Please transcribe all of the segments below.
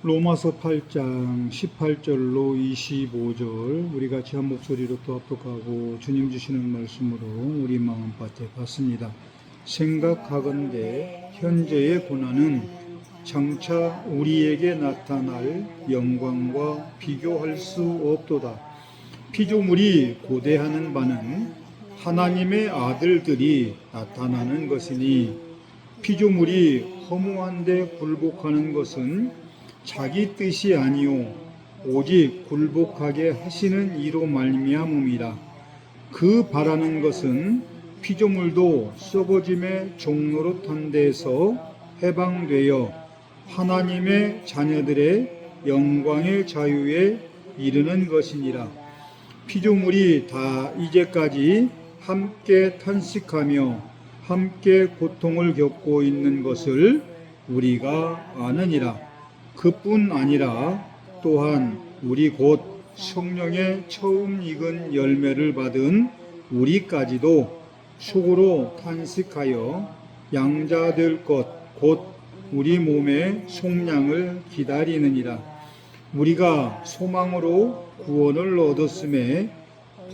로마서 8장 18절로 25절 우리 같이 한 목소리로 또 합독하고 주님 주시는 말씀으로 우리 마음밭에 받습니다. 생각하건대 현재의 고난은 장차 우리에게 나타날 영광과 비교할 수 없도다. 피조물이 고대하는 바는 하나님의 아들들이 나타나는 것이니 피조물이 허무한데 굴복하는 것은 자기 뜻이 아니요 오직 굴복하게 하시는 이로 말미암음이라. 그 바라는 것은 피조물도 썩어짐의 종노릇한 데에서 해방되어 하나님의 자녀들의 영광의 자유에 이르는 것이니라. 피조물이 다 이제까지 함께 탄식하며 함께 고통을 겪고 있는 것을 우리가 아느니라. 그뿐 아니라 또한 우리 곧 성령의 처음 익은 열매를 받은 우리까지도 속으로 탄식하여 양자될 것 곧 우리 몸의 속량을 기다리느니라. 우리가 소망으로 구원을 얻었음에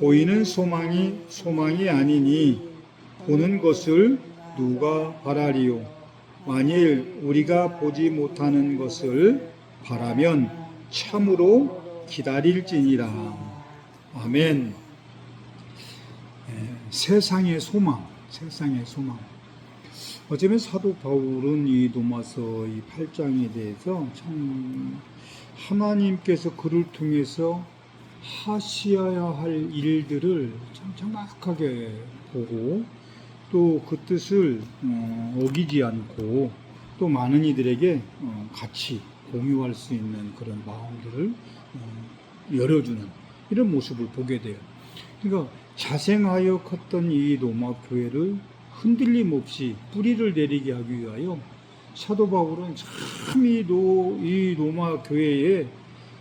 보이는 소망이 아니니 보는 것을 누가 바라리요. 만일 우리가 보지 못하는 것을 바라면 참으로 기다릴지니라. 아멘. 세상의 소망. 어쩌면 사도 바울은 이 로마서 이 8장에 대해서 참 하나님께서 그를 통해서 하셔야 할 일들을 참 정확하게 보고 또 그 뜻을 어기지 않고 또 많은 이들에게 같이 공유할 수 있는 그런 마음들을 열어주는 이런 모습을 보게 돼요. 그러니까 자생하여 컸던 이 로마 교회를 흔들림 없이 뿌리를 내리게 하기 위하여 사도 바울은 참 이 로마 교회에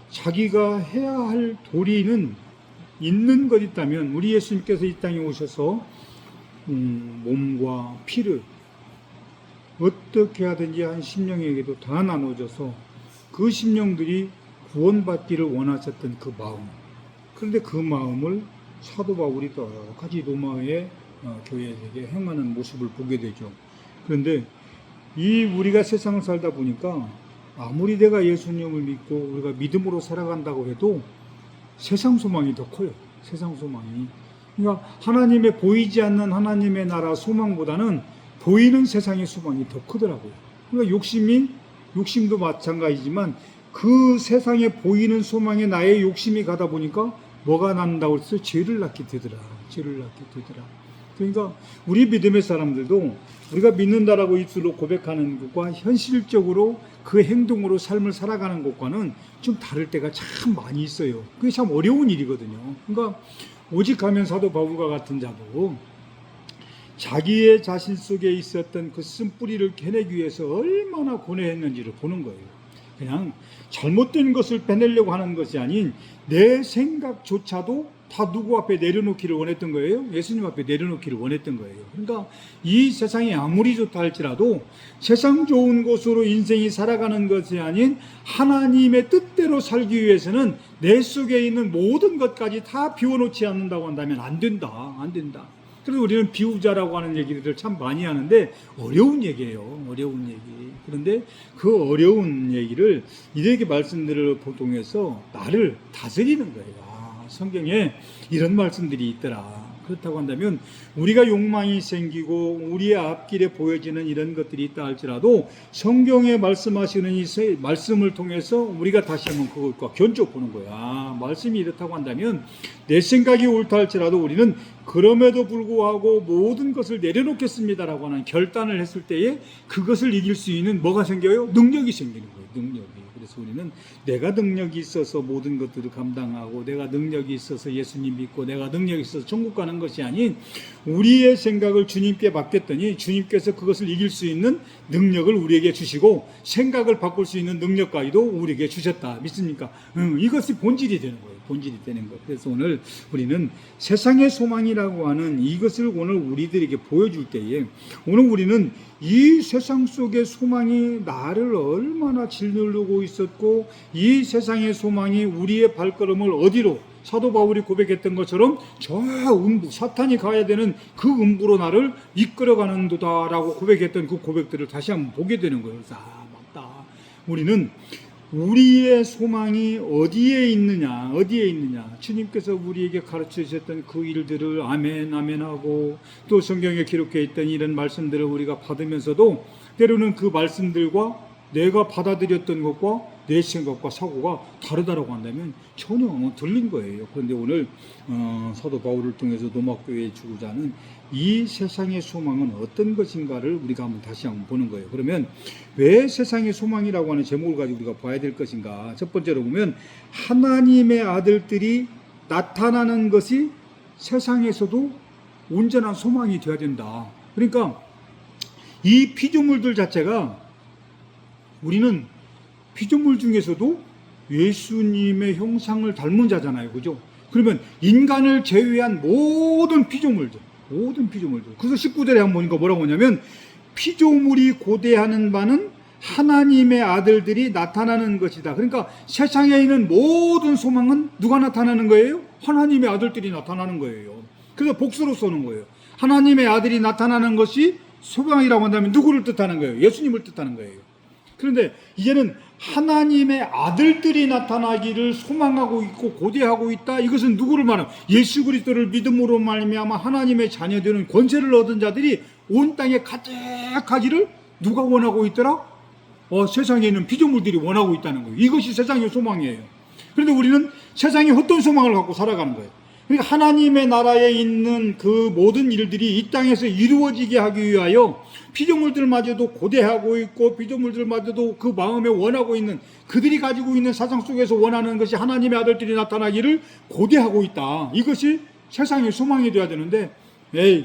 자기가 해야 할 도리는 있는 것 있다면 우리 예수님께서 이 땅에 오셔서 몸과 피를 어떻게 하든지 한 심령에게도 다 나눠줘서 그 심령들이 구원받기를 원하셨던 그 마음, 그런데 그 마음을 사도 바울이 똑같이 로마의 교회에게 행하는 모습을 보게 되죠. 그런데 우리가 세상을 살다 보니까 아무리 내가 예수님을 믿고 우리가 믿음으로 살아간다고 해도 세상 소망이 더 커요. 세상 소망이. 그러니까 하나님의 보이지 않는 하나님의 나라 소망보다는 보이는 세상의 소망이 더 크더라고요. 그러니까 욕심도 마찬가지지만 그 세상에 보이는 소망에 나의 욕심이 가다 보니까 뭐가 난다고 해서 죄를 낳게 되더라. 그러니까 우리 믿음의 사람들도 우리가 믿는다라고 입술로 고백하는 것과 현실적으로 그 행동으로 삶을 살아가는 것과는 좀 다를 때가 참 많이 있어요. 그게 참 어려운 일이거든요. 그러니까 오직 하면 사도 바울과 같은 자도 자기의 자신 속에 있었던 그 쓴뿌리를 캐내기 위해서 얼마나 고뇌했는지를 보는 거예요. 그냥 잘못된 것을 빼내려고 하는 것이 아닌 내 생각조차도 다 누구 앞에 내려놓기를 원했던 거예요? 예수님 앞에 내려놓기를 원했던 거예요. 그러니까 이 세상이 아무리 좋다 할지라도 세상 좋은 곳으로 인생이 살아가는 것이 아닌 하나님의 뜻대로 살기 위해서는 내 속에 있는 모든 것까지 다 비워놓지 않는다고 한다면 안 된다. 그래서 우리는 비우자라고 하는 얘기들을 참 많이 하는데 어려운 얘기예요. 그런데 그 어려운 얘기를 이들에게 말씀들을 통해서 나를 다스리는 거예요. 성경에 이런 말씀들이 있더라. 그렇다고 한다면 우리가 욕망이 생기고 우리의 앞길에 보여지는 이런 것들이 있다 할지라도 성경에 말씀하시는 이 말씀을 통해서 우리가 다시 한번 그것과 견적 보는 거야. 말씀이 이렇다고 한다면 내 생각이 옳다 할지라도 우리는 그럼에도 불구하고 모든 것을 내려놓겠습니다라고 하는 결단을 했을 때에 그것을 이길 수 있는 뭐가 생겨요? 능력이 생기는 거예요. 그래서 우리는 내가 능력이 있어서 모든 것들을 감당하고 내가 능력이 있어서 예수님 믿고 내가 능력이 있어서 천국 가는 것이 아닌 우리의 생각을 주님께 맡겼더니 주님께서 그것을 이길 수 있는 능력을 우리에게 주시고 생각을 바꿀 수 있는 능력까지도 우리에게 주셨다. 믿습니까? 이것이 본질이 되는 거예요. 그래서 오늘 우리는 세상의 소망이라고 하는 이것을 오늘 우리들에게 보여줄 때에 오늘 우리는 이 세상 속의 소망이 나를 얼마나 짓누르고 있었고 이 세상의 소망이 우리의 발걸음을 어디로 사도 바울이 고백했던 것처럼 저 음부 사탄이 가야 되는 그 음부로 나를 이끌어가는도다라고 고백했던 그 고백들을 다시 한번 보게 되는 거예요. 맞다. 우리는 우리의 소망이 어디에 있느냐 주님께서 우리에게 가르쳐 주셨던 그 일들을 아멘 하고 또 성경에 기록해 있던 이런 말씀들을 우리가 받으면서도 때로는 그 말씀들과 내가 받아들였던 것과 내 생각과 사고가 다르다고 한다면 전혀 들린 거예요. 그런데 오늘 사도 바울을 통해서 로마교회에 주고자 하는 이 세상의 소망은 어떤 것인가를 우리가 한번 다시 한번 보는 거예요. 그러면 왜 세상의 소망이라고 하는 제목을 가지고 우리가 봐야 될 것인가? 첫 번째로 보면 하나님의 아들들이 나타나는 것이 세상에서도 온전한 소망이 되어야 된다. 그러니까 이 피조물들 자체가 우리는 피조물 중에서도 예수님의 형상을 닮은 자잖아요. 그죠? 그러면 인간을 제외한 모든 피조물들. 그래서 19절에 한번 보니까 뭐라고 하냐면 피조물이 고대하는 바는 하나님의 아들들이 나타나는 것이다. 그러니까 세상에 있는 모든 소망은 누가 나타나는 거예요? 하나님의 아들들이 나타나는 거예요. 그래서 복수로 써는 거예요. 하나님의 아들이 나타나는 것이 소망이라고 한다면 누구를 뜻하는 거예요? 예수님을 뜻하는 거예요. 그런데 이제는 하나님의 아들들이 나타나기를 소망하고 있고 고대하고 있다. 이것은 누구를 말하면 예수 그리스도를 믿음으로 말미암아 하나님의 자녀되는 권세를 얻은 자들이 온 땅에 가득하기를 누가 원하고 있더라? 세상에 있는 피조물들이 원하고 있다는 거예요. 이것이 세상의 소망이에요. 그런데 우리는 세상에 어떤 소망을 갖고 살아가는 거예요? 그러니까 하나님의 나라에 있는 그 모든 일들이 이 땅에서 이루어지게 하기 위하여 피조물들마저도 고대하고 있고 피조물들마저도 그 마음에 원하고 있는 그들이 가지고 있는 사상 속에서 원하는 것이 하나님의 아들들이 나타나기를 고대하고 있다. 이것이 세상의 소망이 되어야 되는데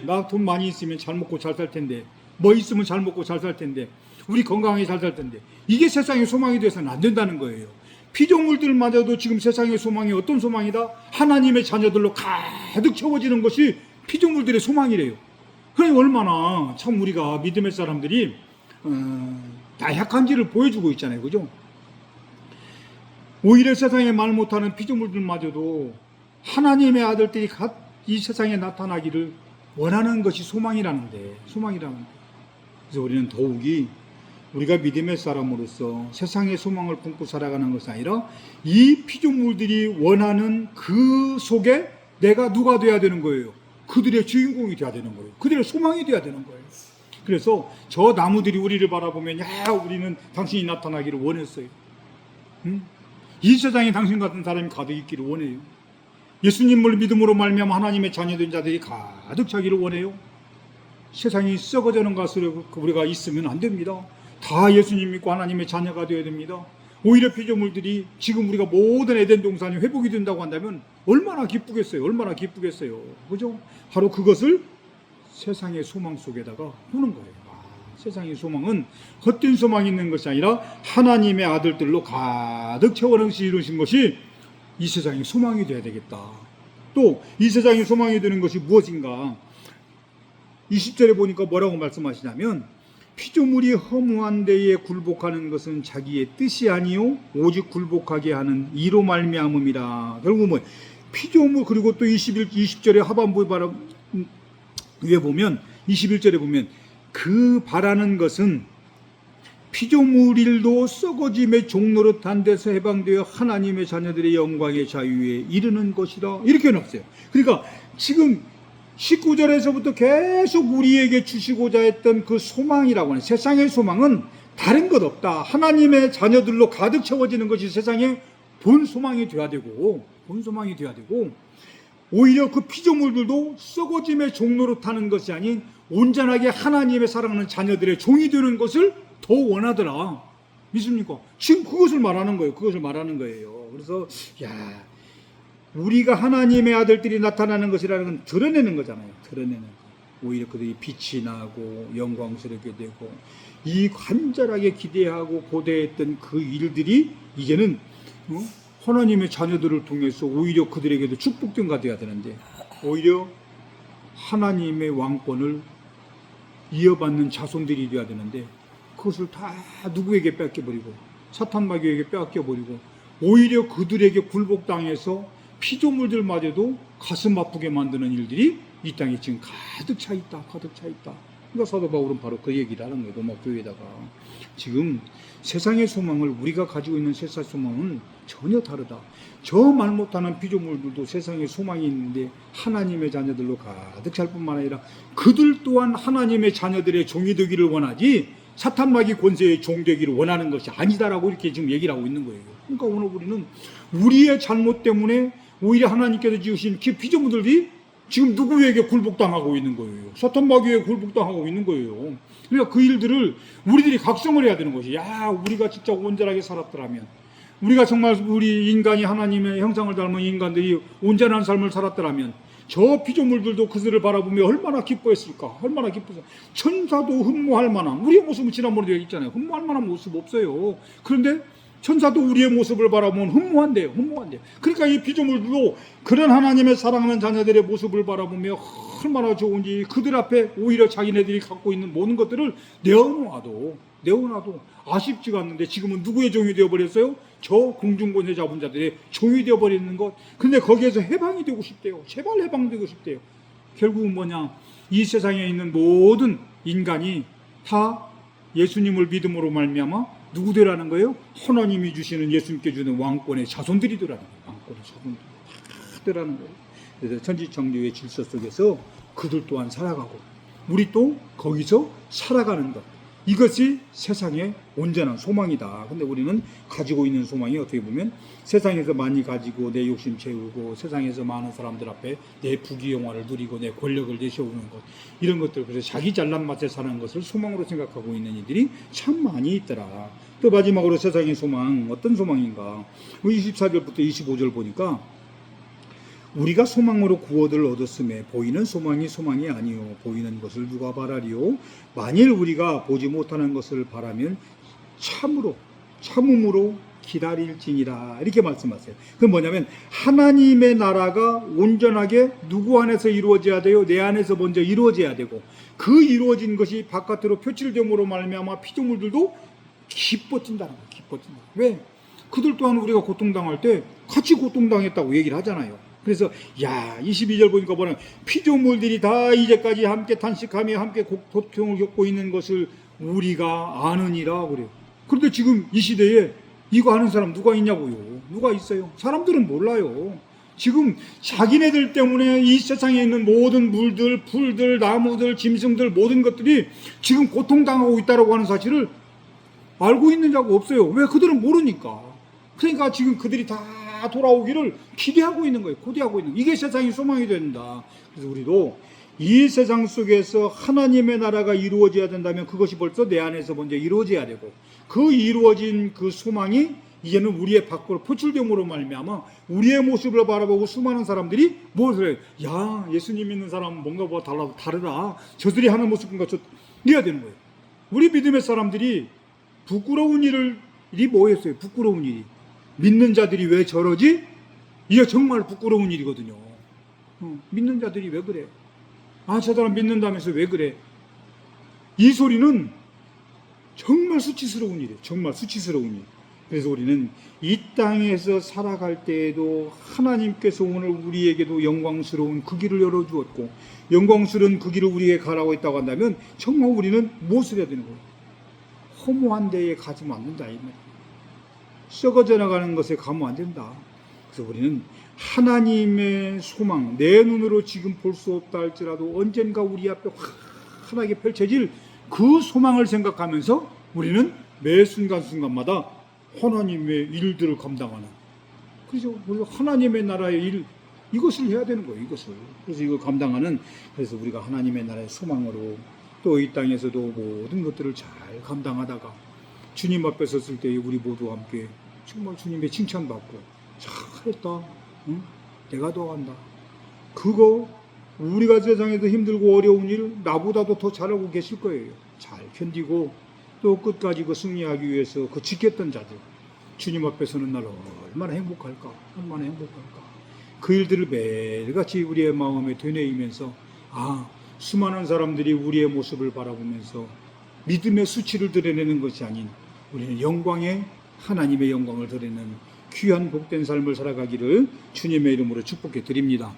나 돈 많이 있으면 잘 먹고 잘 살 텐데 뭐 있으면 잘 먹고 잘 살 텐데 우리 건강하게 잘 살 텐데 이게 세상의 소망이 되어서는 안 된다는 거예요. 피조물들마저도 지금 세상의 소망이 어떤 소망이다? 하나님의 자녀들로 가득 채워지는 것이 피조물들의 소망이래요. 그러니 얼마나 참 우리가 믿음의 사람들이 나약한지를 보여주고 있잖아요. 그죠? 오히려 세상에 말 못하는 피조물들마저도 하나님의 아들들이 이 세상에 나타나기를 원하는 것이 소망이라는데. 그래서 우리는 더욱이 우리가 믿음의 사람으로서 세상의 소망을 품고 살아가는 것이 아니라 이 피조물들이 원하는 그 속에 내가 누가 돼야 되는 거예요. 그들의 주인공이 돼야 되는 거예요. 그들의 소망이 돼야 되는 거예요. 그래서 저 나무들이 우리를 바라보면 우리는 당신이 나타나기를 원했어요. 이 세상에 당신 같은 사람이 가득 있기를 원해요. 예수님을 믿음으로 말미암아 하나님의 자녀된 자들이 가득 차기를 원해요. 세상이 썩어지는 것으로 우리가 있으면 안 됩니다. 다 예수님 믿고 하나님의 자녀가 되어야 됩니다. 오히려 피조물들이 지금 우리가 모든 에덴 동산이 회복이 된다고 한다면 얼마나 기쁘겠어요. 그죠? 바로 그것을 세상의 소망 속에다가 두는 거예요. 세상의 소망은 헛된 소망이 있는 것이 아니라 하나님의 아들들로 가득 채워넣으신 것이 이 세상의 소망이 되어야 되겠다. 또 이 세상의 소망이 되는 것이 무엇인가? 20절에 보니까 뭐라고 말씀하시냐면 피조물이 허무한 데에 굴복하는 것은 자기의 뜻이 아니요 오직 굴복하게 하는 이로 말미암음이라. 결국 뭐 피조물. 그리고 또 20절에 하반부에 위에 보면 21절에 보면 그 바라는 것은 피조물일도 썩어짐의 종노릇한 데서 해방되어 하나님의 자녀들의 영광의 자유에 이르는 것이다. 이렇게 해놨어요. 그러니까 지금 19절에서부터 계속 우리에게 주시고자 했던 그 소망이라고 하는 세상의 소망은 다른 것 없다. 하나님의 자녀들로 가득 채워지는 것이 세상의 본 소망이 되어야 되고 오히려 그 피조물들도 썩어짐의 종로로 타는 것이 아닌 온전하게 하나님의 사랑하는 자녀들의 종이 되는 것을 더 원하더라. 믿습니까? 지금 그것을 말하는 거예요. 그래서 우리가 하나님의 아들들이 나타나는 것이라는 건 드러내는 거잖아요. 오히려 그들이 빛이 나고 영광스럽게 되고 이 간절하게 기대하고 고대했던 그 일들이 이제는 하나님의 자녀들을 통해서 오히려 그들에게도 축복된 가 되어야 되는데 오히려 하나님의 왕권을 이어받는 자손들이 되어야 되는데 그것을 다 누구에게 뺏겨버리고 사탄 마귀에게 빼앗겨버리고 오히려 그들에게 굴복당해서 피조물들마저도 가슴 아프게 만드는 일들이 이 땅에 지금 가득 차 있다. 가득 차 있다. 그러니까 사도 바울은 바로 그 얘기를 하는 거예요. 로마 교회에다가. 지금 세상의 소망을 우리가 가지고 있는 세상의 소망은 전혀 다르다. 저 말 못하는 피조물들도 세상에 소망이 있는데 하나님의 자녀들로 가득 찰 뿐만 아니라 그들 또한 하나님의 자녀들의 종이 되기를 원하지 사탄 마귀 권세의 종 되기를 원하는 것이 아니다라고 이렇게 지금 얘기를 하고 있는 거예요. 그러니까 오늘 우리는 우리의 잘못 때문에 오히려 하나님께서 지으신 피조물들이 지금 누구에게 굴복당하고 있는 거예요. 사탄 마귀에 굴복당하고 있는 거예요. 그러니까 그 일들을 우리들이 각성을 해야 되는 것이 야 우리가 진짜 온전하게 살았더라면 우리가 정말 우리 인간이 하나님의 형상을 닮은 인간들이 온전한 삶을 살았더라면 저 피조물들도 그들을 바라보며 얼마나 기뻐했을까. 얼마나 기뻐서 천사도 흠모할 만한 우리의 모습은 지난번에 얘기했잖아요. 흠모할 만한 모습 없어요. 그런데 천사도 우리의 모습을 바라보면 흠모한대요. 흠모한대요. 그러니까 이 피조물도 그런 하나님의 사랑하는 자녀들의 모습을 바라보며 얼마나 좋은지 그들 앞에 오히려 자기네들이 갖고 있는 모든 것들을 내어놔도 아쉽지가 않는데 지금은 누구의 종이 되어버렸어요? 저 공중권세 잡은 자들의 종이 되어버리는 것. 근데 거기에서 해방이 되고 싶대요. 제발 해방되고 싶대요. 결국은 뭐냐, 이 세상에 있는 모든 인간이 다 예수님을 믿음으로 말미암아 누구 되라는 거예요? 하나님이 주시는 예수님께 주는 왕권의 자손들이 되라는 거예요. 왕권의 자손들이 다 되라는 거예요. 그래서 천지창조의 질서 속에서 그들 또한 살아가고 우리 또 거기서 살아가는 것, 이것이 세상의 온전한 소망이다. 근데 우리는 가지고 있는 소망이 어떻게 보면 세상에서 많이 가지고 내 욕심 채우고 세상에서 많은 사람들 앞에 내 부귀영화를 누리고 내 권력을 내세우는 것, 이런 것들, 그래서 자기 잘난 맛에 사는 것을 소망으로 생각하고 있는 이들이 참 많이 있더라. 또 마지막으로 세상의 소망, 어떤 소망인가? 24절부터 25절 보니까 우리가 소망으로 구원을 얻었음에 보이는 소망이 소망이 아니요 보이는 것을 누가 바라리요. 만일 우리가 보지 못하는 것을 바라면 참음으로 기다릴지니라, 이렇게 말씀하세요. 그건 뭐냐면 하나님의 나라가 온전하게 누구 안에서 이루어져야 돼요? 내 안에서 먼저 이루어져야 되고 그 이루어진 것이 바깥으로 표출됨으로 말미암아 피조물들도 기뻐진다는 거예요. 기뻐진다. 왜? 그들 또한 우리가 고통당할 때 같이 고통당했다고 얘기를 하잖아요. 그래서 22절 보니까 뭐냐, 피조물들이 다 이제까지 함께 탄식하며 함께 고통을 겪고 있는 것을 우리가 아느니라 그래요. 그런데 지금 이 시대에 이거 아는 사람 누가 있냐고요? 누가 있어요? 사람들은 몰라요. 지금 자기네들 때문에 이 세상에 있는 모든 물들, 풀들, 나무들, 짐승들 모든 것들이 지금 고통당하고 있다고 하는 사실을 알고 있는 자가 없어요. 왜? 그들은 모르니까. 그러니까 지금 그들이 다 돌아오기를 기대하고 있는 거예요. 고대하고 있는 거예요. 이게 세상의 소망이 된다. 그래서 우리도 이 세상 속에서 하나님의 나라가 이루어져야 된다면 그것이 벌써 내 안에서 먼저 이루어져야 되고 그 이루어진 그 소망이 이제는 우리의 밖으로 포출됨으로 말미암아 우리의 모습을 바라보고 수많은 사람들이 무엇을 해요? 야, 예수님 믿는 사람은 뭔가 뭐 다르다. 저들이 하는 모습과 이래야 되는 거예요. 우리 믿음의 사람들이 부끄러운 일이 뭐였어요? 부끄러운 일이. 믿는 자들이 왜 저러지? 이게 정말 부끄러운 일이거든요. 믿는 자들이 왜 그래? 아, 저 사람 믿는다면서 왜 그래? 이 소리는 정말 수치스러운 일이에요. 정말 수치스러운 일. 그래서 우리는 이 땅에서 살아갈 때에도 하나님께서 오늘 우리에게도 영광스러운 그 길을 열어주었고 영광스러운 그 길을 우리에게 가라고 했다고 한다면 정말 우리는 무엇을 해야 되는 거예요? 허무한 데에 가지 않는다. 썩어져 나가는 것에 가면 안 된다. 그래서 우리는 하나님의 소망, 내 눈으로 지금 볼 수 없다 할지라도 언젠가 우리 앞에 환하게 펼쳐질 그 소망을 생각하면서 우리는 매 순간순간마다 하나님의 일들을 감당하는, 그래서 우리가 하나님의 나라의 일, 이것을 해야 되는 거예요. 이것을. 그래서 이걸 감당하는, 그래서 우리가 하나님의 나라의 소망으로 또 이 땅에서도 모든 것들을 잘 감당하다가 주님 앞에 섰을 때 우리 모두 함께 정말 주님의 칭찬받고 잘했다, 응? 내가 더 한다. 그거 우리가 세상에서 힘들고 어려운 일 나보다도 더 잘하고 계실 거예요. 잘 견디고 또 끝까지 그 승리하기 위해서 그 지켰던 자들, 주님 앞에 서는 날 얼마나 행복할까. 그 일들을 매일같이 우리의 마음에 되뇌이면서 아, 수많은 사람들이 우리의 모습을 바라보면서 믿음의 수치를 드러내는 것이 아닌 우리는 영광의 하나님의 영광을 드러내는 귀한 복된 삶을 살아가기를 주님의 이름으로 축복해 드립니다.